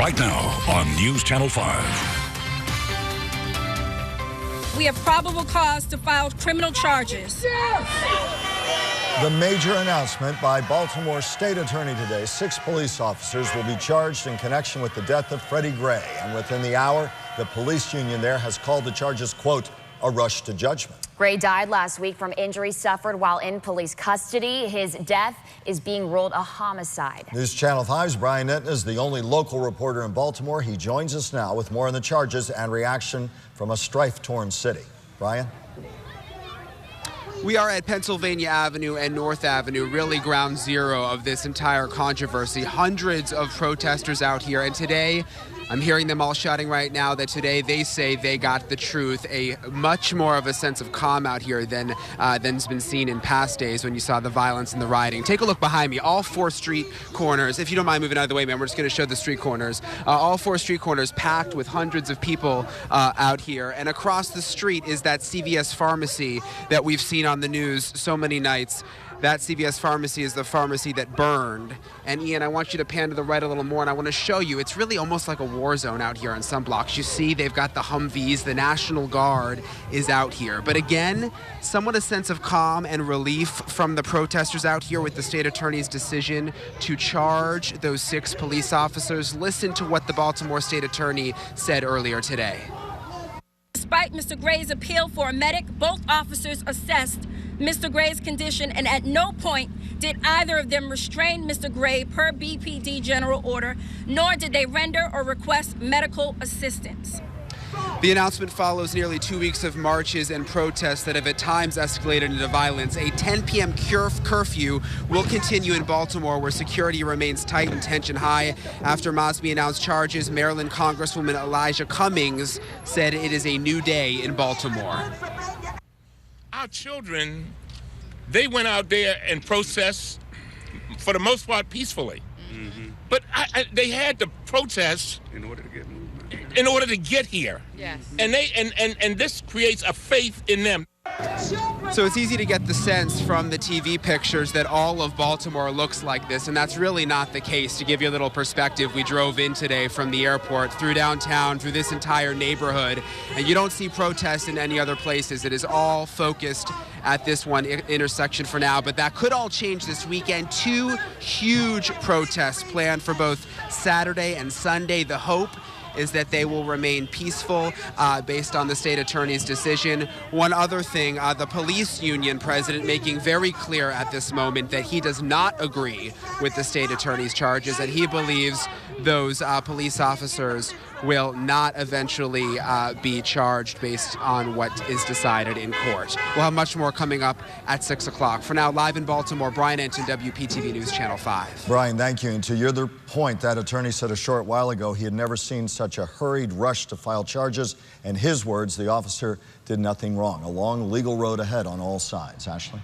right now on News Channel 5. We have probable cause to file criminal charges. The major announcement by Baltimore State Attorney today: 6 police officers will be charged in connection with the death of Freddie Gray. And within the hour, the police union there has called the charges, quote, a rush to judgment. Gray died last week from injuries suffered while in police custody. His death is being ruled a homicide. News Channel 5's Brian Nitton is the only local reporter in Baltimore. He joins us now with more on the charges and reaction from a strife-torn city. Brian? We are at Pennsylvania Avenue and North Avenue, really ground zero of this entire controversy. Hundreds of protesters out here, and today I'm hearing them all shouting right now that today they say they got the truth. A much more of a sense of calm out here than's been seen in past days when you saw the violence and the rioting. Take a look behind me. All 4 street corners, if you don't mind moving out of the way, man, we're just going to show the street corners. All 4 street corners packed with hundreds of people out here. And across the street is that CVS pharmacy that we've seen on the news so many nights. That CVS pharmacy is the pharmacy that burned. And Ian, I want you to pan to the right a little more, and I want to show you, it's really almost like a war zone out here on some blocks. You see, they've got the Humvees, the National Guard is out here. But again, somewhat a sense of calm and relief from the protesters out here with the state attorney's decision to charge those 6 police officers. Listen to what the Baltimore state attorney said earlier today. Despite Mr. Gray's appeal for a medic, both officers assessed Mr. Gray's condition, and at no point did either of them restrain Mr. Gray per BPD general order, nor did they render or request medical assistance. The announcement follows nearly 2 weeks of marches and protests that have at times escalated into violence. A 10 p.m. curfew will continue in Baltimore, where security remains tight and tension high. After Mosby announced charges, Maryland Congresswoman Elijah Cummings said it is a new day in Baltimore. Our children, they went out there and protest, for the most part, peacefully. Mm-hmm. But they had to protest in order to get here. Yes. And this creates a faith in them. So it's easy to get the sense from the TV pictures that all of Baltimore looks like this, and that's really not the case. To give you a little perspective, we drove in today from the airport through downtown, through this entire neighborhood, and you don't see protests in any other places. It is all focused at this one intersection for now, but that could all change this weekend. 2 huge protests planned for both Saturday and Sunday. The hope is that they will remain peaceful based on the state attorney's decision. One other thing, the police union president making very clear at this moment that he does not agree with the state attorney's charges, and he believes those police officers will not eventually be charged based on what is decided in court. We'll have much more coming up at 6 o'clock. For now, live in Baltimore, Brian Enton, WPTV News Channel 5. Brian, thank you. And to your other point, that attorney said a short while ago he had never seen such a hurried rush to file charges. In his words, the officer did nothing wrong. A long legal road ahead on all sides. Ashley?